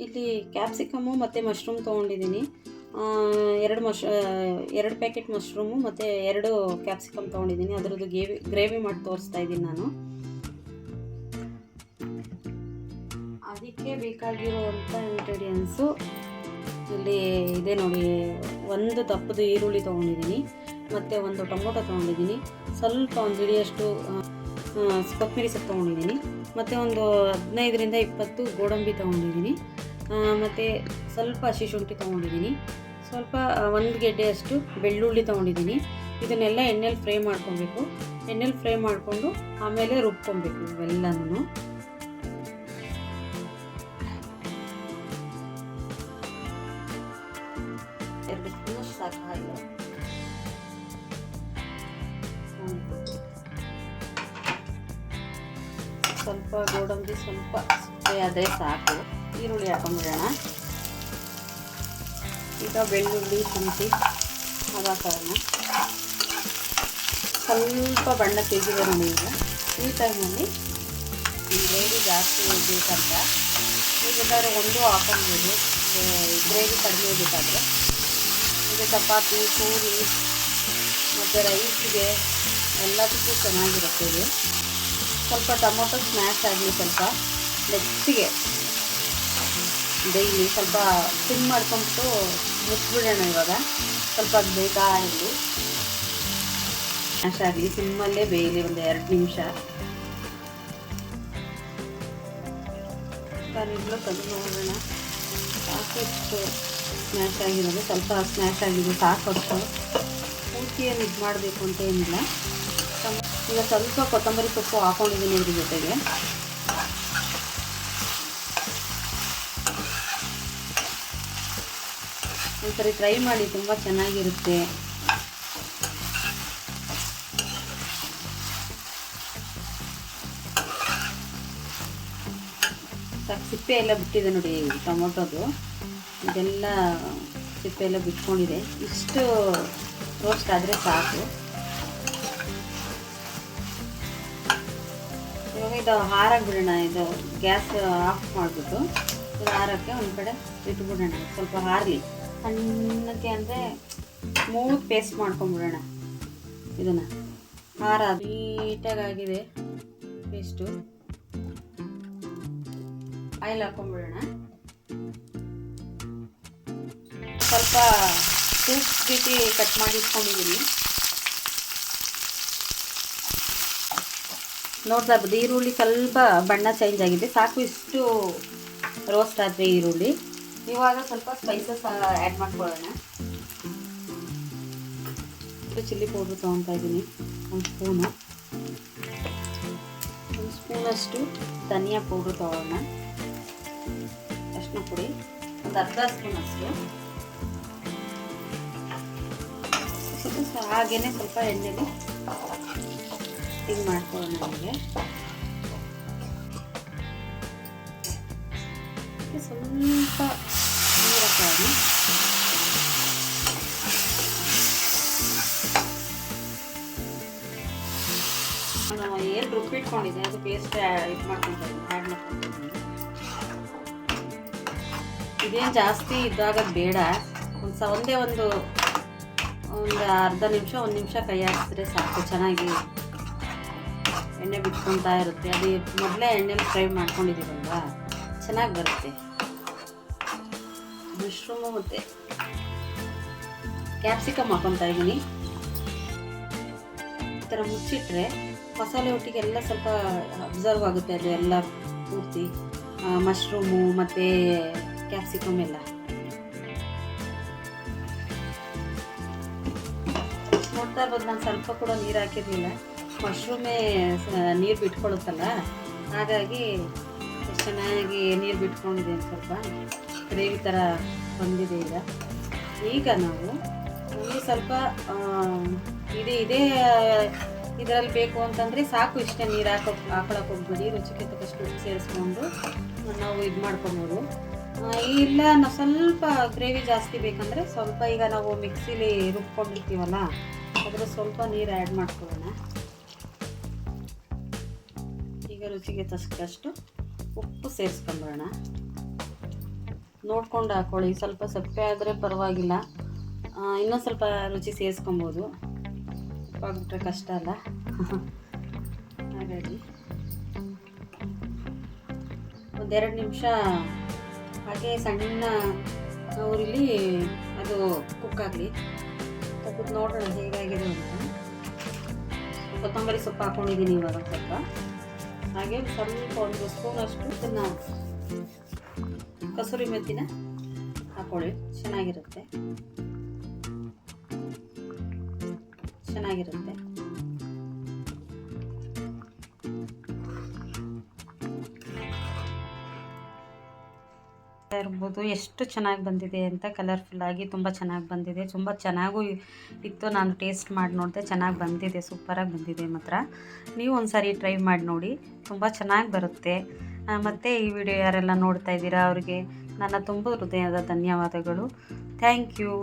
ಇಲ್ಲಿ ಕ್ಯಾಪ್ಸಿಕಮ್ಮು ಮತ್ತು ಮಶ್ರೂಮ್ ತೊಗೊಂಡಿದ್ದೀನಿ. 2 ಪ್ಯಾಕೆಟ್ ಮಶ್ರೂಮು ಮತ್ತು 2 ಕ್ಯಾಪ್ಸಿಕಮ್ ತೊಗೊಂಡಿದ್ದೀನಿ. ಅದರದ್ದು ಗ್ರೇವಿ ಮಾಡಿ ತೋರಿಸ್ತಾ ಇದ್ದೀನಿ ನಾನು. ಅದಕ್ಕೆ ಬೇಕಾಗಿರುವಂಥ ಇಂಗ್ರೀಡಿಯೆಂಟ್ಸು ಇಲ್ಲಿ ಇದೆ ನೋಡಿ. 1 ದಪ್ಪದ ಈರುಳ್ಳಿ ತೊಗೊಂಡಿದ್ದೀನಿ, ಮತ್ತು 1 ಟೊಮೊಟೊ ತೊಗೊಂಡಿದ್ದೀನಿ, ಸ್ವಲ್ಪ 1 ಹಿಡಿಯಷ್ಟು ಕೊತ್ತಂಬರಿ ಸೊಪ್ಪು ತೊಗೊಂಡಿದ್ದೀನಿ, ಮತ್ತು ಒಂದು 15ರಿಂದ 20 ಗೋಡಂಬಿ ತೊಗೊಂಡಿದ್ದೀನಿ, ಮತ್ತು ಸ್ವಲ್ಪ ಹಸಿ ಶುಂಠಿ ತೊಗೊಂಡಿದ್ದೀನಿ, ಸ್ವಲ್ಪ 1 ಗೆಡ್ಡೆಯಷ್ಟು ಬೆಳ್ಳುಳ್ಳಿ ತೊಗೊಂಡಿದ್ದೀನಿ. ಇದನ್ನೆಲ್ಲ ಎಣ್ಣೆಲಿ ಫ್ರೈ ಮಾಡ್ಕೊಬೇಕು. ಎಣ್ಣೆಲಿ ಫ್ರೈ ಮಾಡಿಕೊಂಡು ಆಮೇಲೆ ರುಬ್ಕೊಬೇಕು ಇವೆಲ್ಲನೂ. ಎರಡು ಸ್ಪೂನ್ ಸಾಕು ಹಾಲು. ಸ್ವಲ್ಪ ಗೋಡಂಬಿ ಸ್ವಲ್ಪ ಫ್ರೈ ಆದರೆ ಸಾಕು. ಈರುಳ್ಳಿ ಹಾಕೊಂಡ್ಬಿಡೋಣ. ಈಗ ಬೆಳ್ಳುಳ್ಳಿ ಶುಂಠಿ ಅದಾಕೋಣ. ಸ್ವಲ್ಪ ಬಣ್ಣ ತೆಗೆದಿದೆ ನೋಡಿ. ಈಗ ಈ ಟೈಮಲ್ಲಿ ಗ್ರೇವಿ ಜಾಸ್ತಿ ಬೇಕಂತ ಈಗೆಲ್ಲರೂ ಒಂದು ಹಾಕೊಳ್ಬೋದು, ಗ್ರೇವಿ ಕಡಿಮೆ ಬೇಕಾದರೆ. ಈಗ ಚಪಾತಿ, ಪೂರಿ ಮತ್ತು ರೈಸ್ಗೆ ಎಲ್ಲದಕ್ಕೂ ಚೆನ್ನಾಗಿರುತ್ತೆ ಇದು. ಸ್ವಲ್ಪ ಟೊಮೊಟೊ ಸ್ಮ್ಯಾಶ್ ಆಗಲಿ, ಸ್ವಲ್ಪ ಲೆಚ್ಚಿಗೆ ಡೈಲಿ ಸ್ವಲ್ಪ ಸಿಮ್ ಮಾಡ್ಕೊಂಬಿಟ್ಟು ಮುಚ್ಚಿಬಿಡೋಣ. ಇವಾಗ ಸ್ವಲ್ಪ ಅದು ಬೇಕಾ ಇಲ್ಲಿ ಸ್ಮ್ಯಾಶ್ ಆಗಲಿ, ಸಿಮ್ಮಲ್ಲೇ ಬೇಯಲಿ ಒಂದು 2 ನಿಮಿಷ. ಕರಿಬೇವು ತೆಗೆದು ನೋಡೋಣ. ಸಾಕಷ್ಟು ಸ್ಮ್ಯಾಶ್ ಆಗಿರೋದು, ಸ್ವಲ್ಪ ಸ್ಮ್ಯಾಶ್ ಆಗಿದೆ ಸಾಕಷ್ಟು. ಪೂರ್ತಿಯನ್ನು ಇದು ಮಾಡಬೇಕು ಅಂತ ಏನಿಲ್ಲ. ಈಗ ಸ್ವಲ್ಪ ಕೊತ್ತಂಬರಿ ಸೊಪ್ಪು ಹಾಕೊಂಡಿದ್ದೀನಿ ಇದ್ರ ಜೊತೆಗೆ. ಒಂದ್ಸರಿ ಟ್ರೈ ಮಾಡಿ, ತುಂಬ ಚೆನ್ನಾಗಿರುತ್ತೆ. ಸಿಪ್ಪೆ ಎಲ್ಲ ಬಿಟ್ಟಿದೆ ನೋಡಿ ಟೊಮೊಟೊದು. ಇದೆಲ್ಲ ಸಿಪ್ಪೆ ಎಲ್ಲ ಬಿಟ್ಕೊಂಡಿದೆ. ಇಷ್ಟು ರೋಸ್ಟ್ ಆದರೆ ಸಾಕು. ಇವಾಗ ಇದು ಹಾರಾಗಿ ಬಿಡೋಣ. ಇದು ಗ್ಯಾಸ್ ಆಫ್ ಮಾಡಿಬಿಟ್ಟು ಇದು ಹಾರಕ್ಕೆ ಒಂದು ಕಡೆ ಇಟ್ಬಿಡೋಣ. ಸ್ವಲ್ಪ ಹಾರಲಿ ಸಣ್ಣಕ್ಕೆ, ಅಂದರೆ ಸ್ಮೂತ್ ಪೇಸ್ಟ್ ಮಾಡ್ಕೊಂಬಿಡೋಣ. ಇದನ್ನು ಹಾರ ನೀಟಾಗಿದೆ ಪೇಸ್ಟು. ಆಯಿಲ್ ಹಾಕೊಂಡ್ಬಿಡೋಣ. ಸ್ವಲ್ಪ ಸೂಪ್ ರೀತಿ ಕಟ್ ಮಾಡಿ ಇಟ್ಕೊಂಡಿದ್ದೀನಿ. ನೋಡ್ತಾ ಇರ್ಬೋದು ಈರುಳ್ಳಿ ಸ್ವಲ್ಪ ಬಣ್ಣ ಚೇಂಜ್ ಆಗಿದೆ. ಸಾಕು ಇಷ್ಟು ರೋಸ್ಟ್ ಆದರೆ ಈರುಳ್ಳಿ. ಇವಾಗ ಸ್ವಲ್ಪ ಸ್ಪೈಸಸ್ ಆ್ಯಡ್ ಮಾಡ್ಕೊಳ್ಳೋಣ. ಚಿಲ್ಲಿ ಪೌಡ್ರ್ ತೊಗೊತಾ ಇದ್ದೀನಿ 1 ಸ್ಪೂನಷ್ಟು ಧನಿಯಾ ಪೌಡ್ರ್ ತೊಗೊಳ್ಳೋಣ. ಅರಿಶಿನ ಪುಡಿ ಒಂದು ಅರ್ಧ ಸ್ಪೂನಷ್ಟು. ಹಾಗೇನೆ ಸ್ವಲ್ಪ ಎಣ್ಣೆಲಿ ಹಿಂಗೆ ಮಾಡ್ಕೊಳ್ಳೋಣ. ನಮಗೆ ಸ್ವಲ್ಪ ನೀರು ಹಾಕೋಣ. ನಾನು ಏನು ರುಬ್ಬಿಟ್ಕೊಂಡಿದ್ದೆ ಅದು ಪೇಸ್ಟ್ ಇದು ಮಾಡ್ಕೊಳ್ತೀನಿ, ಆ್ಯಡ್ ಮಾಡ್ಕೊಳ್ತೀನಿ. ಇದೇನು ಜಾಸ್ತಿ ಇದಾಗೋದು ಬೇಡ. ಒಂದೇ ಒಂದು ಅರ್ಧ ನಿಮಿಷ 1 ನಿಮಿಷ ಕೈ ಹಾಕಿದ್ರೆ ಸಾಕು. ಚೆನ್ನಾಗಿ ಎಣ್ಣೆ ಬಿಟ್ಕೊತಾ ಇರುತ್ತೆ. ಅದು ಮೊದಲೇ ಎಣ್ಣೆಲಿ ಫ್ರೈ ಮಾಡ್ಕೊಂಡಿದ್ದೀವಲ್ವ, ಚೆನ್ನಾಗಿ ಬರುತ್ತೆ. ಮಶ್ರೂಮು ಮತ್ತು ಕ್ಯಾಪ್ಸಿಕಮ್ ಹಾಕೊತಾ ಇದ್ದೀನಿ. ಈ ಥರ ಮುಚ್ಚಿಟ್ರೆ ಮಸಾಲೆ ಒಟ್ಟಿಗೆ ಎಲ್ಲ ಸ್ವಲ್ಪ ಅಬ್ಸರ್ವ್ ಆಗುತ್ತೆ. ಅದು ಎಲ್ಲ ಪೂರ್ತಿ ಮಶ್ರೂಮು ಮತ್ತು ಕ್ಯಾಪ್ಸಿಕಮ್ ಎಲ್ಲ. ನೋಡ್ತಾ ಇರ್ಬೋದು, ನಾನು ಸ್ವಲ್ಪ ಕೂಡ ನೀರು ಹಾಕಿರಲಿಲ್ಲ. ಮಶ್ರೂಮೇ ನೀರು ಬಿಟ್ಕೊಳ್ಳುತ್ತಲ್ಲ, ಹಾಗಾಗಿ ಎಷ್ಟು ಚೆನ್ನಾಗಿ ನೀರು ಬಿಟ್ಕೊಂಡಿದೆ. ಸ್ವಲ್ಪ ಗ್ರೇವಿ ಥರ ಬಂದಿದೆ. ಈಗ ನಾವು ಇಲ್ಲಿ ಸ್ವಲ್ಪ ಇದೇ ಇದರಲ್ಲಿ ಬೇಕು ಅಂತಂದರೆ ಸಾಕು. ಇಷ್ಟೇ ನೀರು ಹಾಕೊಳಕ್ಕೆ ಹೋಗ್ಬೇಡಿ. ರುಚಿಗೆ ತಕ್ಕಷ್ಟು ಉಪ್ಪು ಸೇರಿಸ್ಕೊಂಡು ನಾವು ಇದು ಮಾಡ್ಕೊಬೋದು. ಇಲ್ಲ ನಾವು ಸ್ವಲ್ಪ ಗ್ರೇವಿ ಜಾಸ್ತಿ ಬೇಕಂದರೆ ಸ್ವಲ್ಪ, ಈಗ ನಾವು ಮಿಕ್ಸಿಲಿ ರುಬ್ಕೊಂಡಿರ್ತೀವಲ್ಲ ಅದರ ಸ್ವಲ್ಪ ನೀರು ಆ್ಯಡ್ ಮಾಡ್ಕೊಳ್ಳೋಣ. ಈಗ ರುಚಿಗೆ ತಕ್ಕಷ್ಟು ಉಪ್ಪು ಸೇರಿಸ್ಕೊಂಬಿಡೋಣ. ನೋಡ್ಕೊಂಡು ಹಾಕ್ಕೊಳ್ಳಿ. ಸ್ವಲ್ಪ ಸಪ್ಪೆ ಆದರೆ ಪರವಾಗಿಲ್ಲ, ಇನ್ನೂ ಸ್ವಲ್ಪ ರುಚಿ ಸೇರಿಸ್ಕೊಬೋದು. ಉಪ್ಪಾಗ್ಬಿಟ್ರೆ ಕಷ್ಟ ಅಲ್ಲ. ಹಾಗಾಗಿ 1-2 ನಿಮಿಷ ಹಾಗೆ ಸಣ್ಣ ಉರಿಲಿ ಅದು ಕುಕ್ ಆಗಲಿ. ತೆಗೆದು ನೋಡೋಣ ಹೇಗಾಗಿದೆ ಅಂತ. ಕೊತ್ತಂಬರಿ ಸೊಪ್ಪು ಹಾಕ್ಕೊಂಡಿದ್ದೀನಿ ಇವಾಗ ಸ್ವಲ್ಪ. ಹಾಗೆ ಸ್ವಲ್ಪ 1 ಸ್ಪೂನಷ್ಟು ಇದನ್ನು ಕಸೂರಿ ಮೆಥಿನ ಹಾಕ್ಕೊಳ್ಳಿ. ಚೆನ್ನಾಗಿರುತ್ತೆ. ಇರ್ಬೋದು ಎಷ್ಟು ಚೆನ್ನಾಗಿ ಬಂದಿದೆ ಅಂತ. ಕಲರ್ಫುಲ್ಲಾಗಿ ತುಂಬ ಚೆನ್ನಾಗಿ ಬಂದಿದೆ. ತುಂಬ ಚೆನ್ನಾಗೂ ಇತ್ತು. ನಾನು ಟೇಸ್ಟ್ ಮಾಡಿ ನೋಡಿದೆ, ಚೆನ್ನಾಗಿ ಬಂದಿದೆ, ಸೂಪರಾಗಿ ಬಂದಿದೆ ಮಾತ್ರ. ನೀವು ಒಂದು ಸಾರಿ ಟ್ರೈ ಮಾಡಿ ನೋಡಿ, ತುಂಬ ಚೆನ್ನಾಗಿ ಬರುತ್ತೆ. ಮತ್ತು ಈ ವಿಡಿಯೋ ಯಾರೆಲ್ಲ ನೋಡ್ತಾ ಇದ್ದೀರಾ ಅವರಿಗೆ ನನ್ನ ತುಂಬ ಹೃದಯದ ಧನ್ಯವಾದಗಳು. Thank you.